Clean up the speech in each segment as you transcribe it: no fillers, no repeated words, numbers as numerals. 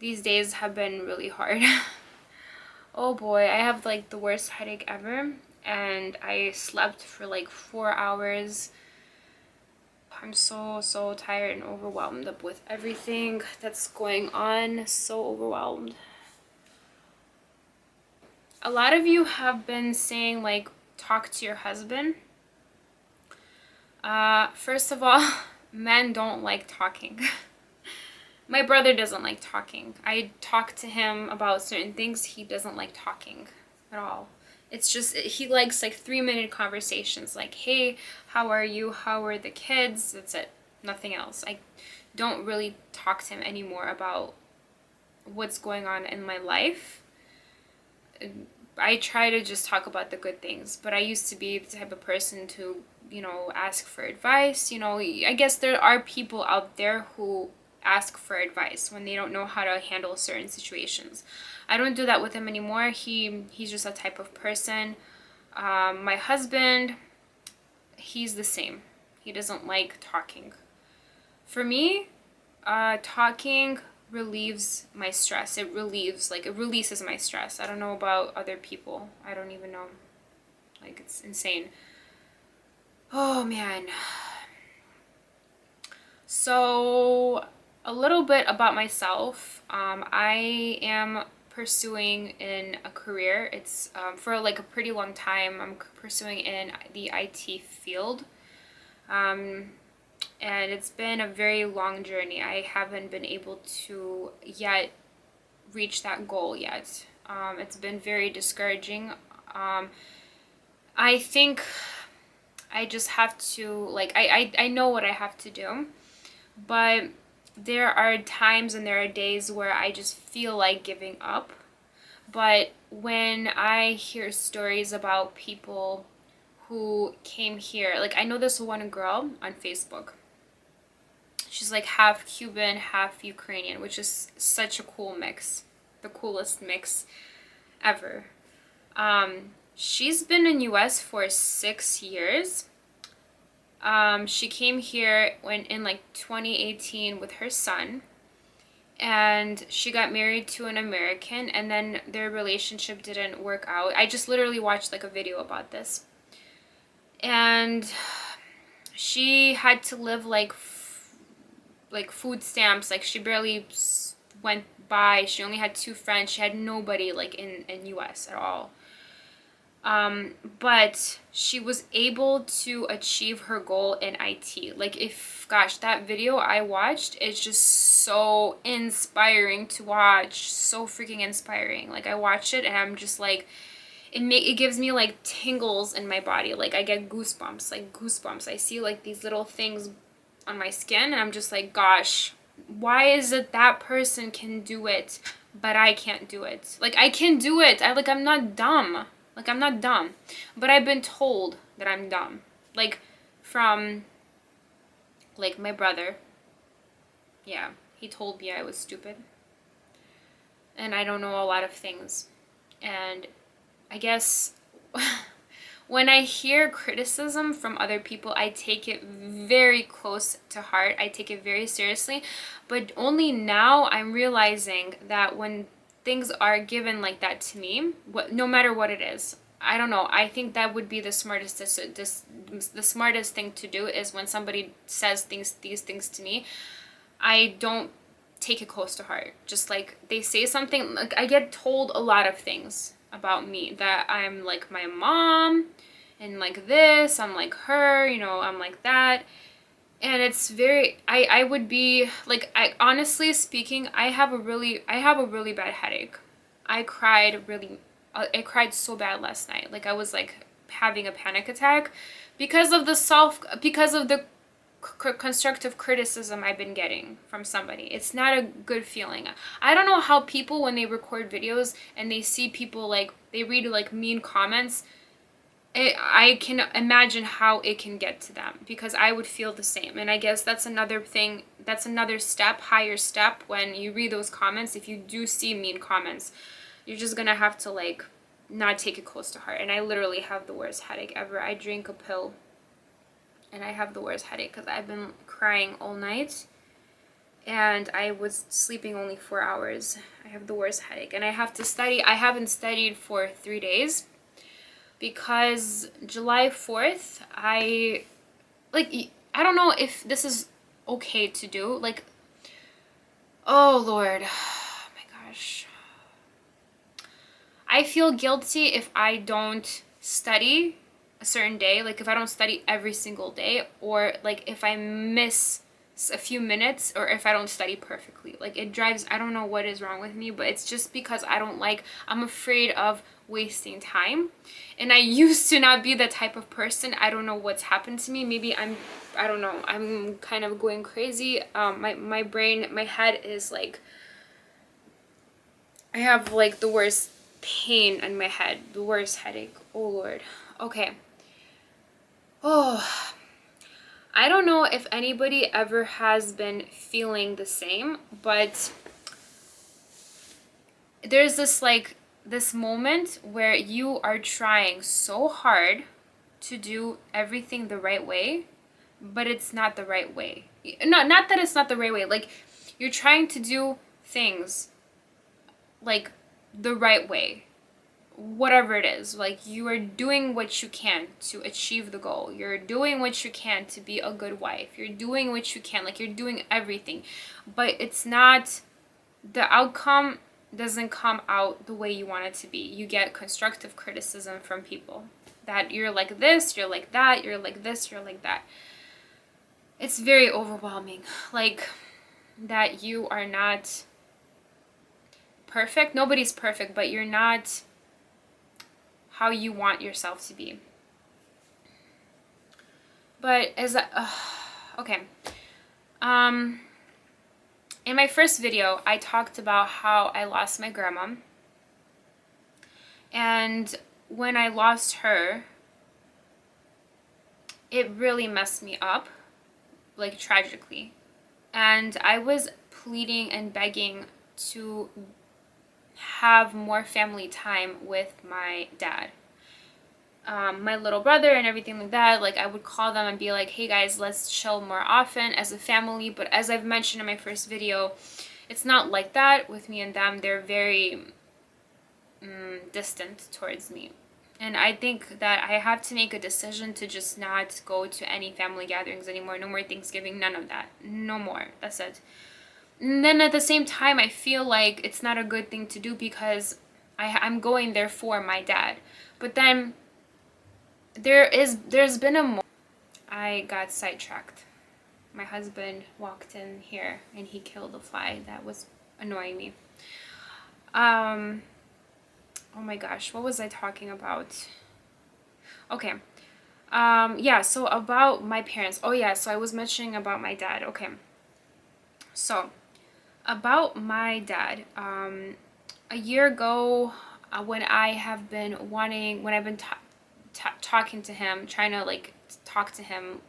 These days have been really hard. Oh boy, I have like the worst headache ever, and I slept for like 4 hours. I'm so tired and overwhelmed up with everything that's going on. So overwhelmed. A lot of you have been saying like talk to your husband. First of all, men don't like talking. My brother doesn't like talking. I talk to him about certain things. He doesn't like talking at all. It's just, he likes like 3-minute conversations like, hey, how are you? How are the kids? That's it. Nothing else. I don't really talk to him anymore about what's going on in my life. I try to just talk about the good things, but I used to be the type of person to, ask for advice. I guess there are people out there who ask for advice when they don't know how to handle certain situations. I don't do that with him anymore. He's just a type of person. My husband, he's the same. He doesn't like talking. For me, talking relieves my stress. It releases my stress. I don't know about other people. I don't even know. Like, it's insane. Oh man. So, a little bit about myself. I am pursuing in a career. It's for like a pretty long time. I'm pursuing in the IT field. And it's been a very long journey. I haven't been able to yet reach that goal yet. It's been very discouraging. I think I just have to, like, I know what I have to do, but there are times and there are days where I just feel like giving up. But when I hear stories about people who came here, like, I know this one girl on Facebook. She's like half Cuban, half Ukrainian, which is such a cool mix. The coolest mix ever. She's been in US for 6 years. She came here in like 2018 with her son, and she got married to an American, and then their relationship didn't work out. I just literally watched like a video about this. And she had to live like food stamps. Like, she barely went by. She only had 2 friends. She had nobody like in US at all. But she was able to achieve her goal in IT. Like, gosh, that video I watched is just so inspiring to watch. So freaking inspiring. Like, I watch it and I'm just like, it gives me like tingles in my body. Like, I get goosebumps. I see like these little things on my skin, and I'm just like, gosh, why is it that person can do it but I can't do it? Like, I can do it. I'm not dumb. Like, I'm not dumb, but I've been told that I'm dumb, like, from like my brother. Yeah, he told me I was stupid and I don't know a lot of things. And I guess when I hear criticism from other people, I take it very close to heart. I take it very seriously. But only now I'm realizing that when things are given like that to me, no matter what it is, I don't know. I think that would be the smartest. The smartest thing to do is when somebody says these things to me, I don't take it close to heart. Just like they say something, like, I get told a lot of things about me, that I'm like my mom and like this, I'm like her, I'm like that. And it's very, I would be like, I honestly speaking, I have a really bad headache. I cried so bad last night. Like, I was like having a panic attack because of the constructive criticism I've been getting from somebody. It's not a good feeling. I don't know how people, when they record videos and they see people, like, they read like mean comments, I can imagine how it can get to them, because I would feel the same. And I guess that's another thing, that's another higher step. When you read those comments, if you do see mean comments, you're just gonna have to like not take it close to heart. And I literally have the worst headache ever. I drink a pill and I have the worst headache because I've been crying all night. and I was sleeping only 4 hours. I have the worst headache, and I have to study. I haven't studied for 3 days because July 4th, I don't know if this is okay to do. Like, oh Lord, oh my gosh. I feel guilty if I don't study a certain day, like if I don't study every single day, or like if I miss a few minutes, or if I don't study perfectly. Like it drives, I don't know what is wrong with me, but it's just because I'm afraid of wasting time. And I used to not be the type of person. I don't know what's happened to me. Maybe I don't know, I'm kind of going crazy. My brain, my head is like, I have like the worst pain in my head, the worst headache. Oh Lord. Okay. Oh, I don't know if anybody ever has been feeling the same, but there's this moment where you are trying so hard to do everything the right way, but it's not the right way. Not that it's not the right way. Like you're trying to do things like the right way, whatever it is. Like you are doing what you can to achieve the goal. You're doing what you can to be a good wife. You're doing what you can. Like you're doing everything, but it's not, the outcome doesn't come out the way you want it to be. You get constructive criticism from people that you're like this, you're like that, you're like this, you're like that. It's very overwhelming. Like that you are not perfect. Nobody's perfect, but you're not how you want yourself to be. But okay. In my first video, I talked about how I lost my grandma. And when I lost her, it really messed me up, like tragically. And I was pleading and begging to have more family time with my dad. My little brother and everything like that. Like I would call them and be like, hey guys, let's chill more often as a family. But as I've mentioned in my first video, it's not like that with me and them. They're very distant towards me. And I think that I have to make a decision to just not go to any family gatherings anymore. No more Thanksgiving, none of that. No more. That's it. And then at the same time, I feel like it's not a good thing to do because I'm going there for my dad. But then there's been a moment I got sidetracked. My husband walked in here and he killed a fly that was annoying me. Oh my gosh, what was I talking about? Okay. Yeah, so about my parents. Oh yeah, so I was mentioning about my dad. Okay. So, about my dad. A year ago, when I've been talking to him, trying to like talk to him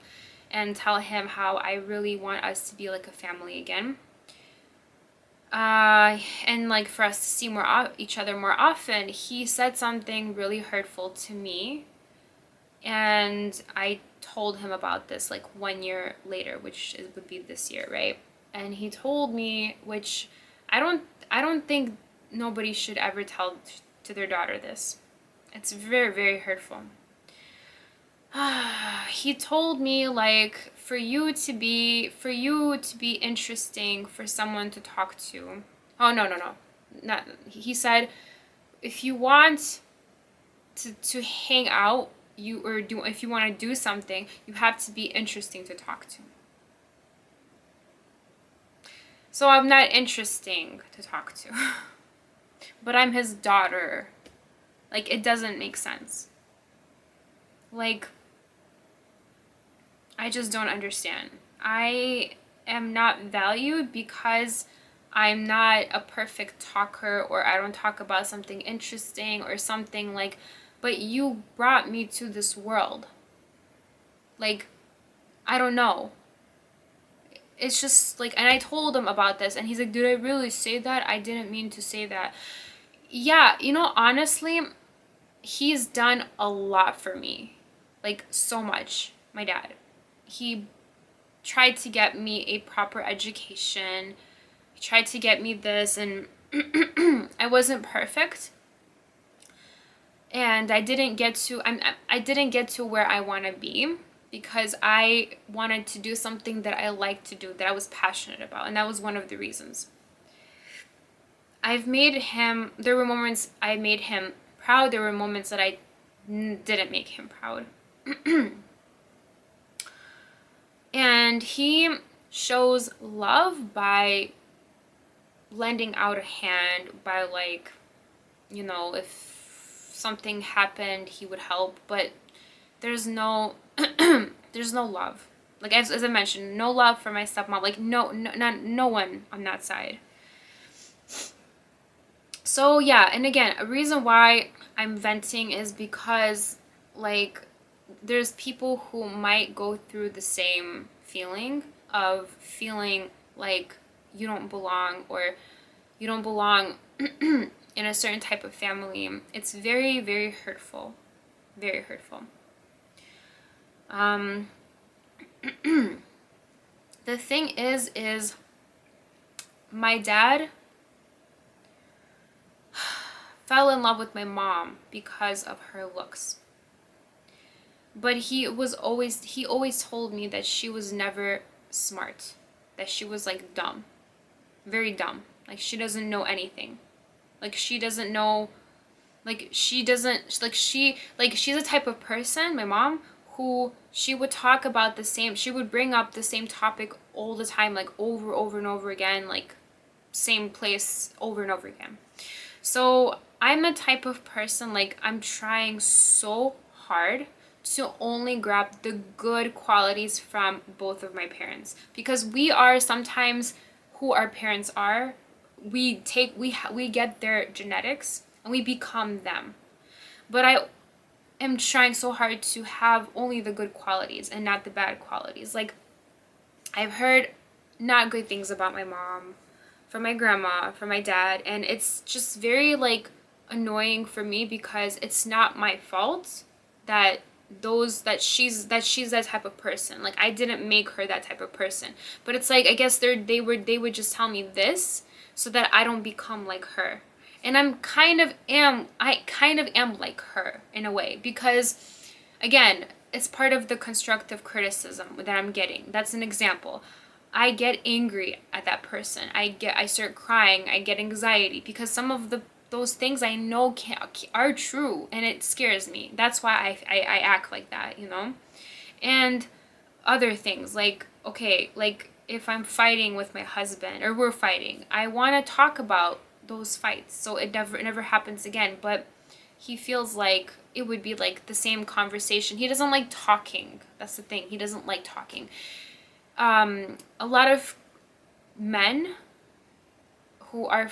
and tell him how I really want us to be like a family again. And like for us to see each other more often, he said something really hurtful to me, and I told him about this like 1 year later, which would be this year, right? And he told me, which I don't think nobody should ever tell to their daughter this. It's very, very hurtful. He told me like for you to be interesting for someone to talk to. Oh no. Not, he said if you want to hang out, if you want to do something, you have to be interesting to talk to. So I'm not interesting to talk to. But I'm his daughter. Like it doesn't make sense. Like I just don't understand. I am not valued because I'm not a perfect talker, or I don't talk about something interesting or something like, but you brought me to this world. Like, I don't know. It's just like, and I told him about this and he's like, did I really say that? I didn't mean to say that. Yeah, honestly, he's done a lot for me. Like, so much. My dad. He tried to get me a proper education. He tried to get me this, and I wasn't perfect. And I didn't get to where I want to be because I wanted to do something that I liked to do, that I was passionate about, and that was one of the reasons. There were moments I made him proud, there were moments that I didn't make him proud. And he shows love by lending out a hand, by like, you know, if something happened, he would help, but there's no there's no love. Like as I mentioned, no love for my stepmom. Like no one on that side. So yeah, and again, a reason why I'm venting is because like there's people who might go through the same feeling of feeling like you don't belong, or you don't belong in a certain type of family. It's very, very hurtful. Very hurtful. The thing is my dad fell in love with my mom because of her looks. But he always told me that she was never smart, that she was like dumb, very dumb. Like she doesn't know anything. Like she doesn't know, she's a type of person, my mom, who she would talk about she would bring up the same topic all the time, like over and over again, like same place over and over again. So I'm a type of person, like I'm trying so hard to only grab the good qualities from both of my parents, because we are sometimes who our parents are. We get their genetics and we become them. But I am trying so hard to have only the good qualities and not the bad qualities. Like I've heard not good things about my mom, from my grandma, from my dad, and it's just very like annoying for me because it's not my fault that she's that type of person. Like I didn't make her that type of person. But it's like I guess they would just tell me this so that I don't become like her. And I kind of am like her in a way, because again, it's part of the constructive criticism that I'm getting. That's an example. I get angry at that person. I start crying. I get anxiety because some of those things I know are true, and it scares me. That's why I act like that, you know? And other things like, okay, like if I'm fighting with my husband or we're fighting, I want to talk about those fights so it never happens again. But he feels like it would be like the same conversation. He doesn't like talking. That's the thing. He doesn't like talking. A lot of men who are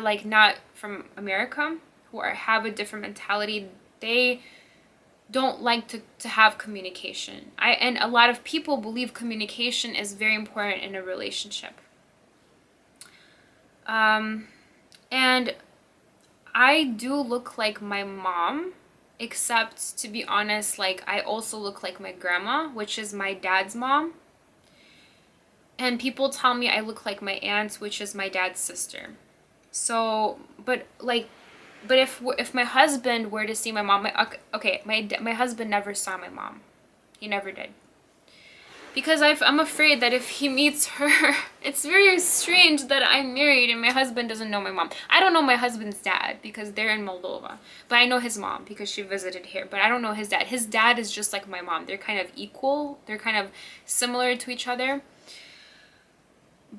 like not from America, have a different mentality, they don't like to have communication. And a lot of people believe communication is very important in a relationship. And I do look like my mom, except to be honest, like I also look like my grandma, which is my dad's mom. And people tell me I look like my aunt, which is my dad's sister. So, but if my husband were to see my mom, my husband never saw my mom. He never did. Because I'm afraid that if he meets her, it's very strange that I'm married and my husband doesn't know my mom. I don't know my husband's dad because they're in Moldova. But I know his mom because she visited here. But I don't know his dad. His dad is just like my mom. They're kind of equal. They're kind of similar to each other.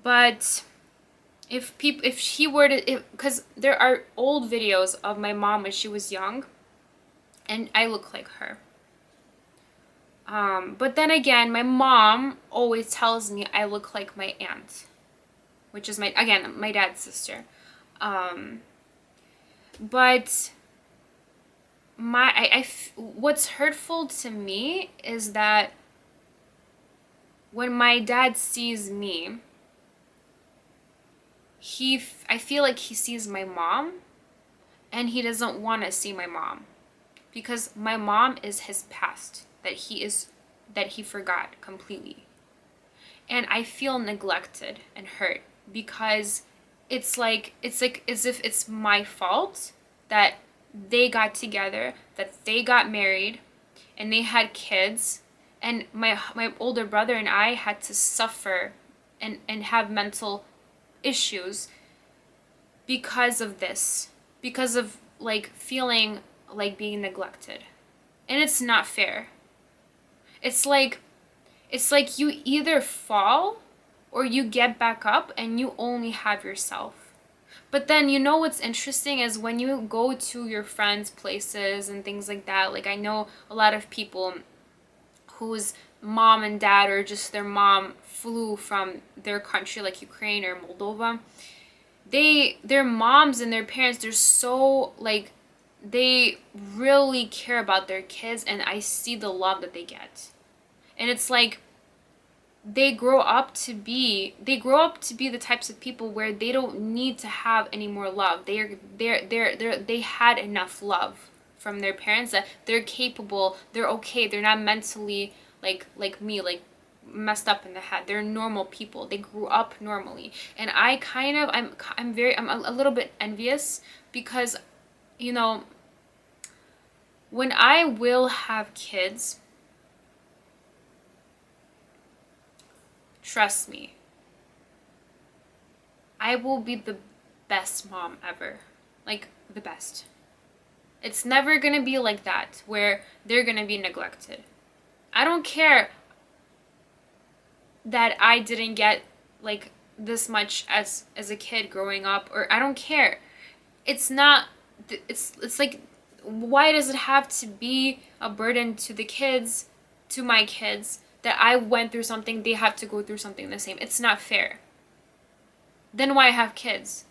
But because there are old videos of my mom when she was young, and I look like her. But then again, my mom always tells me I look like my aunt, which is my dad's sister. But what's hurtful to me is that when my dad sees me, I feel like he sees my mom and he doesn't want to see my mom, because my mom is his past that he forgot completely. And I feel neglected and hurt because it's like as if it's my fault that they got together, that they got married, and they had kids, and my older brother and I had to suffer and have mental issues because of this, because of like feeling like being neglected. And it's not fair. It's like you either fall or you get back up and you only have yourself. But then, you know what's interesting is when you go to your friends' places and things like that, like I know a lot of people whose mom and dad or just their mom flew from their country, like Ukraine or Moldova. Their moms and their parents, they're so like, they really care about their kids, and I see the love that they get. And it's like they grow up to be the types of people where they don't need to have any more love. They had enough love from their parents, that they're capable, they're okay, they're not mentally like me, like messed up in the head. They're normal people. They grew up normally. And I kind of I'm a little bit envious because, you know, when I will have kids, trust me, I will be the best mom ever. Like, the best. It's never gonna be like that, where they're gonna be neglected. I don't care that I didn't get, like, this much as a kid growing up, or I don't care. It's not, it's like, why does it have to be a burden to the kids, to my kids, that I went through something, they have to go through something the same? It's not fair. Then why have kids?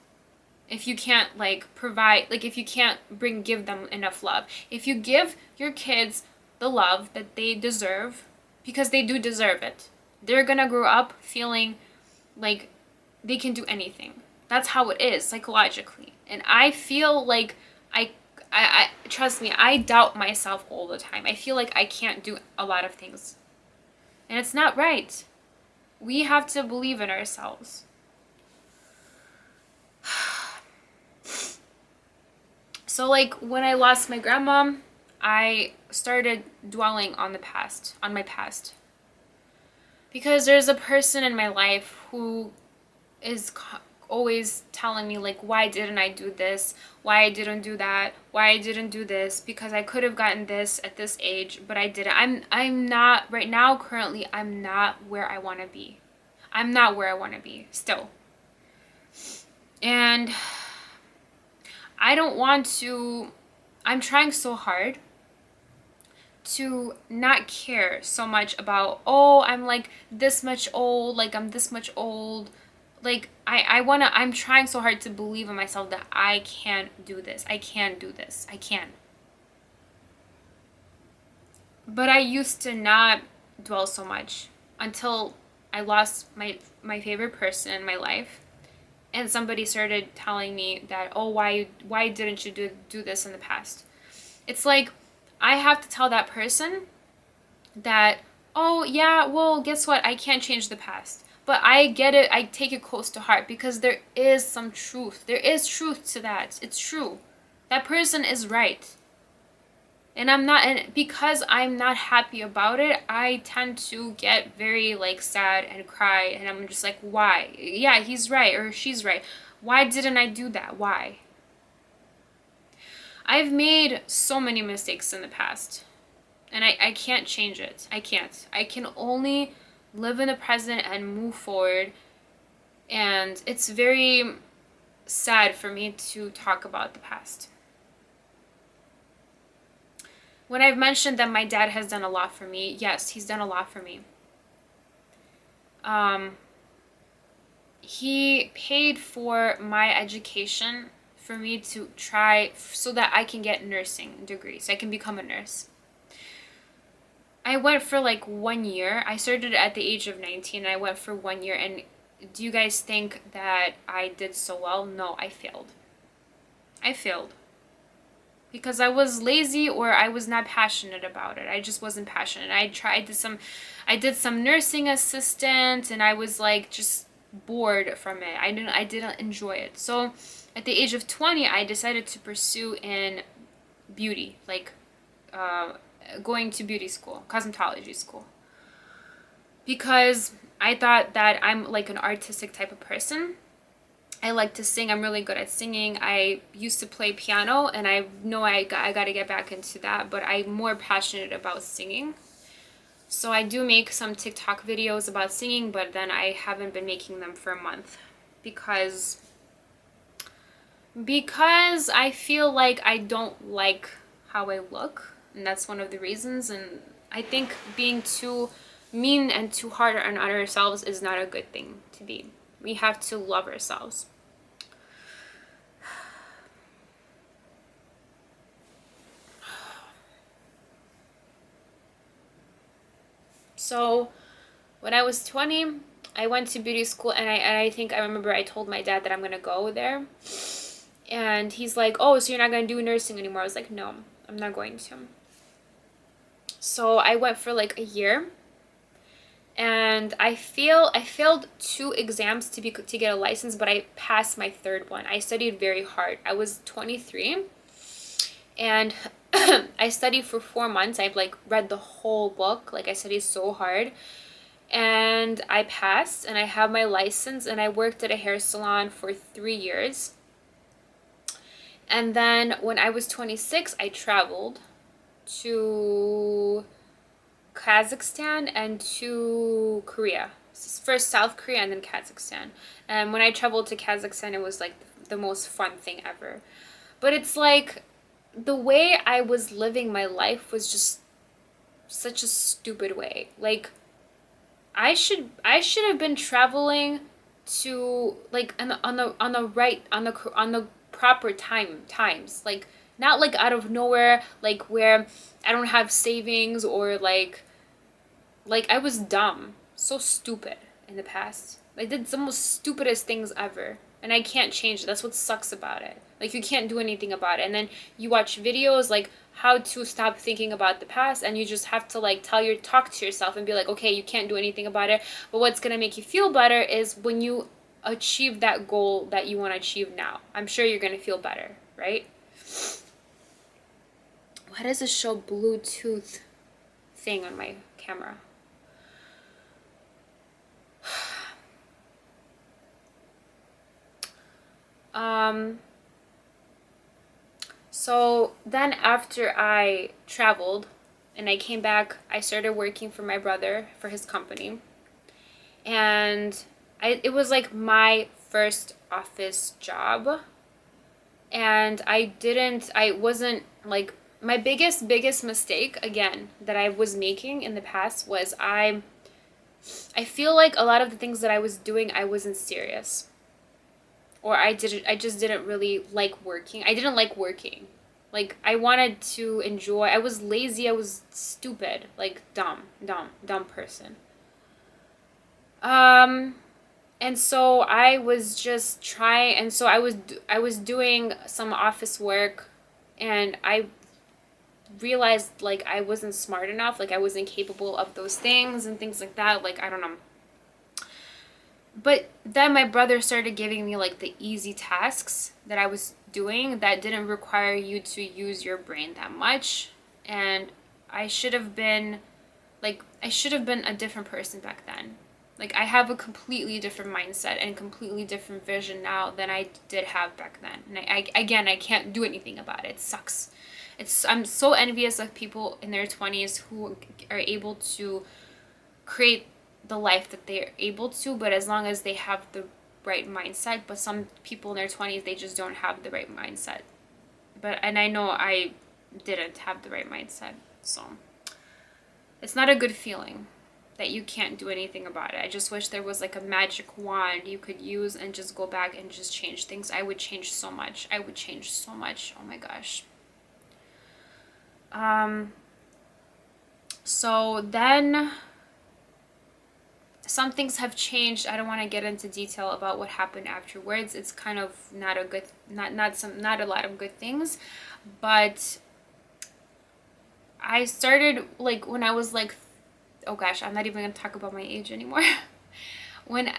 If you can't like provide, like if you can't give them enough love. If you give your kids the love that they deserve, because they do deserve it, they're gonna grow up feeling like they can do anything. That's how it is psychologically. And I feel like I trust me, I doubt myself all the time. I feel like I can't do a lot of things. And it's not right. We have to believe in ourselves. So like when I lost my grandma, I started dwelling on my past. Because there's a person in my life who is always telling me like, why didn't I do this? Why I didn't do that? Why I didn't do this? Because I could have gotten this at this age, but I didn't. I'm not right now, currently, I'm not where I want to be. I'm not where I want to be still. And I don't want to, I'm trying so hard to not care so much about, oh, I'm like this much old, like I'm this much old. Like I'm trying so hard to believe in myself that I can do this. I can do this. I can. But I used to not dwell so much until I lost my favorite person in my life. And somebody started telling me that, oh, why didn't you do this in the past? It's like I have to tell that person that, oh yeah, well, guess what? I can't change the past. But I get it. I take it close to heart because there is some truth. There is truth to that. It's true. That person is right. And because I'm not happy about it, I tend to get very like sad and cry, and I'm just like, why? Yeah, he's right or she's right. Why didn't I do that? Why? I've made so many mistakes in the past, and I can't change it. I can't. I can only live in the present and move forward, and it's very sad for me to talk about the past. When I've mentioned that my dad has done a lot for me, yes, he's done a lot for me. He paid for my education for me to try so that I can get nursing degree, so I can become a nurse. I went for like 1 year. I started at the age of 19 and I went for 1 year. And do you guys think that I did so well? No, I failed. I failed. because I was lazy or I was not passionate about it. I just wasn't passionate. I did some nursing assistant, and I was like just bored from it. I didn't enjoy it. So at the age of 20, I decided to pursue in beauty, like uh, going to beauty school, cosmetology school, because I thought that I'm like an artistic type of person. I like to sing. I'm really good at singing. I used to play piano, and I know I got to get back into that, but I'm more passionate about singing. So I do make some TikTok videos about singing, but then I haven't been making them for a month because I feel like I don't like how I look, and that's one of the reasons. And I think being too mean and too hard on ourselves is not a good thing to be. We have to love ourselves. So when I was 20, I went to beauty school, and I think I remember I told my dad that I'm gonna go there. And he's like, "Oh, so you're not gonna do nursing anymore?" I was like, "No, I'm not going to." So I went for like a year, and I failed 2 exams to get a license, but I passed my third one. I studied very hard. I was 23, and I studied for 4 months. I've like read the whole book. Like I studied so hard, and I passed, and I have my license, and I worked at a hair salon for 3 years. And then when I was 26, I traveled to Kazakhstan and to Korea. First South Korea and then Kazakhstan. And when I traveled to Kazakhstan, it was like the most fun thing ever. But it's like the way I was living my life was just such a stupid way. Like I should have been traveling to like on the proper times, like not like out of nowhere, like where I don't have savings, or like I was dumb, so stupid in the past. I did the most stupidest things ever, and I can't change it. That's what sucks about it. Like you can't do anything about it. And then you watch videos like how to stop thinking about the past, and you just have to like talk to yourself and be like, okay, you can't do anything about it. But what's gonna make you feel better is when you achieve that goal that you want to achieve now. I'm sure you're gonna feel better, right? Why does it show Bluetooth thing on my camera? So then after I traveled and I came back, I started working for my brother for his company. And it was like my first office job. And I wasn't like, my biggest mistake again that I was making in the past was I feel like a lot of the things that I was doing, I wasn't serious. Or I just didn't really like working. I didn't like working. Like I wanted to enjoy. I was lazy, I was stupid, like dumb person. Um and so I was just trying, and so I was doing some office work, and I realized like I wasn't smart enough, like I wasn't capable of those things and things like that, like I don't know. But then my brother started giving me like the easy tasks that I was doing that didn't require you to use your brain that much. And I should have been I should have been a different person back then. Like I have a completely different mindset and completely different vision now than I did have back then. And again, I can't do anything about it. It sucks. I'm so envious of people in their 20s who are able to create the life that they're able to, but as long as they have the right mindset. But some people in their 20s, they just don't have the right mindset. And I know I didn't have the right mindset. So it's not a good feeling that you can't do anything about it. I just wish there was like a magic wand you could use and just go back and just change things. I would change so much. I would change so much. Oh my gosh. So then some things have changed. I don't want to get into detail about what happened afterwards. It's kind of not a good, not a lot of good things. But I started, like, when I was like, oh gosh, I'm not even gonna talk about my age anymore. When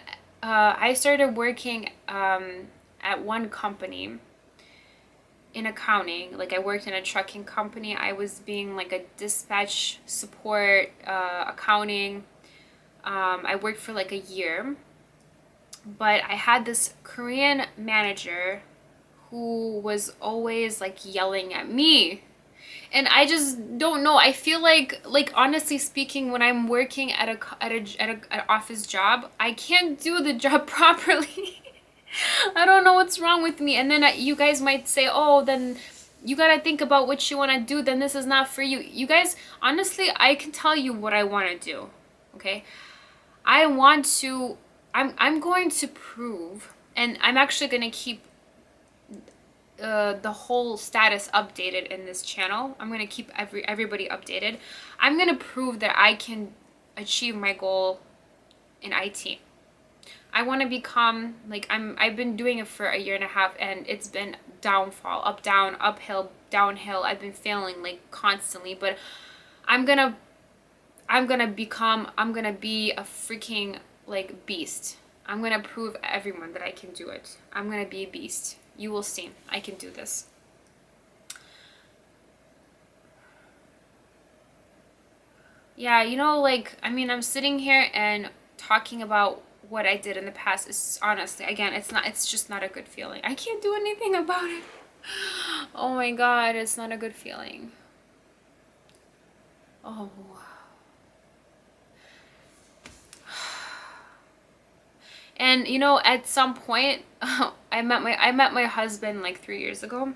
I started working at one company in accounting, like I worked in a trucking company. I was being like a dispatch support, accounting. I worked for like a year, but I had this Korean manager who was always like yelling at me. And I just don't know. I feel like honestly speaking, when I'm working at an office job, I can't do the job properly. I don't know what's wrong with me. And then you guys might say, "Oh, then you gotta think about what you want to do. Then this is not for you." You guys, honestly, I can tell you what I want to do. Okay, I want to. I'm going to prove, and I'm actually gonna keep the whole status updated in this channel. I'm gonna keep everybody updated. I'm gonna prove that I can achieve my goal in IT. I want to become like I've been doing it for a year and a half, and it's been downfall, up, down, uphill, downhill. I've been failing like constantly, but I'm gonna I'm gonna be a freaking like beast. I'm gonna prove everyone that I can do it. I'm gonna be a beast. You will see. I can do this. Yeah, like, I mean, I'm sitting here and talking about what I did in the past. Is honestly, again, it's just not a good feeling. I can't do anything about it. Oh my God, it's not a good feeling. Oh. And at some point, I met my husband like 3 years ago.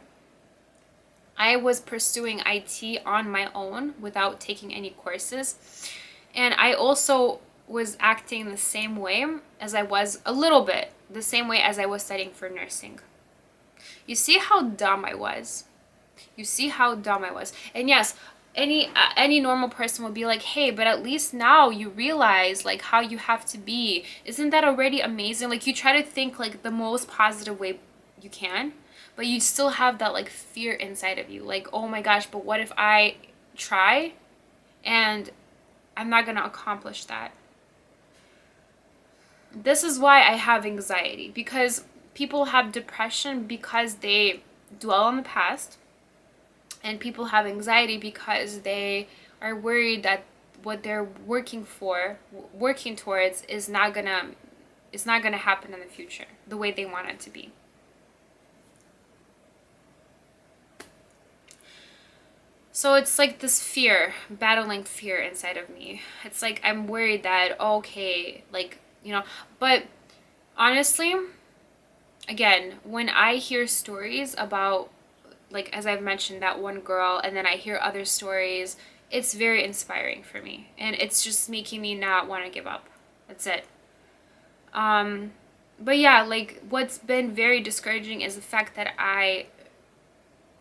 I was pursuing IT on my own without taking any courses. And I also was acting the same way as I was, a little bit, the same way as I was studying for nursing. You see how dumb I was? You see how dumb I was? And yes, any normal person would be like, hey, but at least now you realize like how you have to be. Isn't that already amazing? Like, you try to think like the most positive way you can, but you still have that like fear inside of you, like, oh my gosh, but what if I try and I'm not gonna accomplish that? This is why I have anxiety, because people have depression because they dwell on the past, and people have anxiety because they are worried that what they're working towards is not gonna happen in the future the way they want it to be. So it's like this fear, battling fear inside of me. It's like I'm worried that, okay, like, but honestly, again, when I hear stories about, like, as I've mentioned, that one girl, and then I hear other stories, it's very inspiring for me. And it's just making me not want to give up. That's it. But yeah, like, what's been very discouraging is the fact that I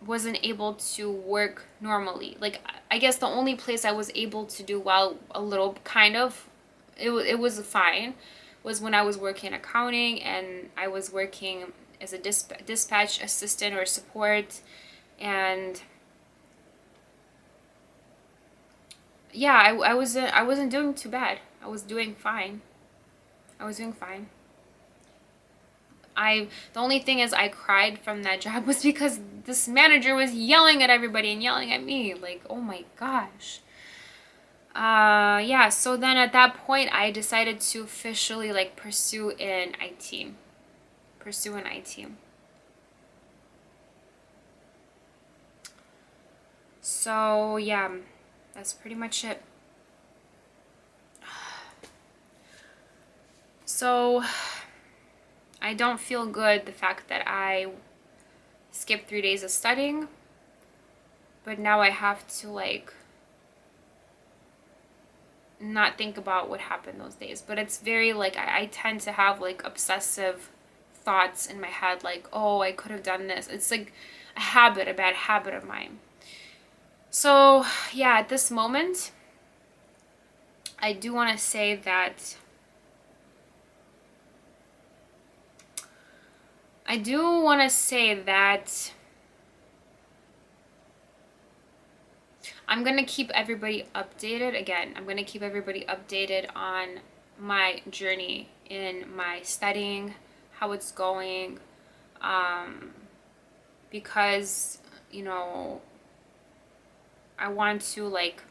wasn't able to work normally. Like, I guess the only place I was able to do well, a little, kind of, it was fine, was when I was working in accounting, and I was working as a dispatch assistant or support. And yeah, I wasn't doing too bad. I was doing fine. The only thing is I cried from that job was because this manager was yelling at everybody and yelling at me. Like, oh my gosh. Yeah, so then at that point I decided to officially like pursue an IT. So yeah, that's pretty much it. So I don't feel good the fact that I skipped 3 days of studying, but now I have to like not think about what happened those days. But it's very like I tend to have like obsessive thoughts in my head, like, oh, I could have done this. It's like a bad habit of mine. So yeah, at this moment, I do want to say that I do want to say that I'm going to keep everybody updated. Again, I'm going to keep everybody updated on my journey in my studying, how it's going, because, you know, I want to like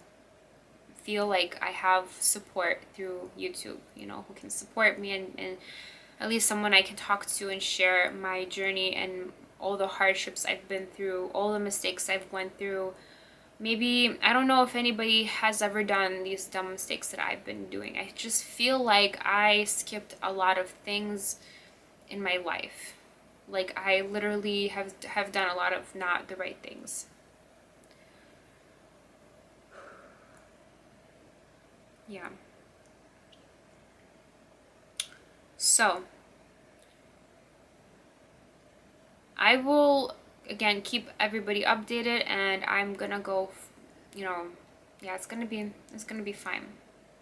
feel like I have support through YouTube, you know, who can support me, and at least someone I can talk to and share my journey and all the hardships I've been through, all the mistakes I've went through. Maybe, I don't know if anybody has ever done these dumb mistakes that I've been doing. I just feel like I skipped a lot of things in my life. Like I literally have done a lot of not the right things. Yeah. So, I will again keep everybody updated, and I'm gonna go, you know, yeah, it's gonna be fine.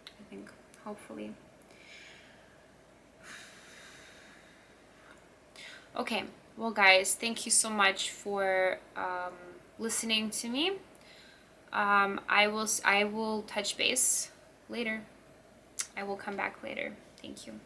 I think, hopefully. Okay, well, guys, thank you so much for listening to me. I will touch base later. I will come back later. Thank you.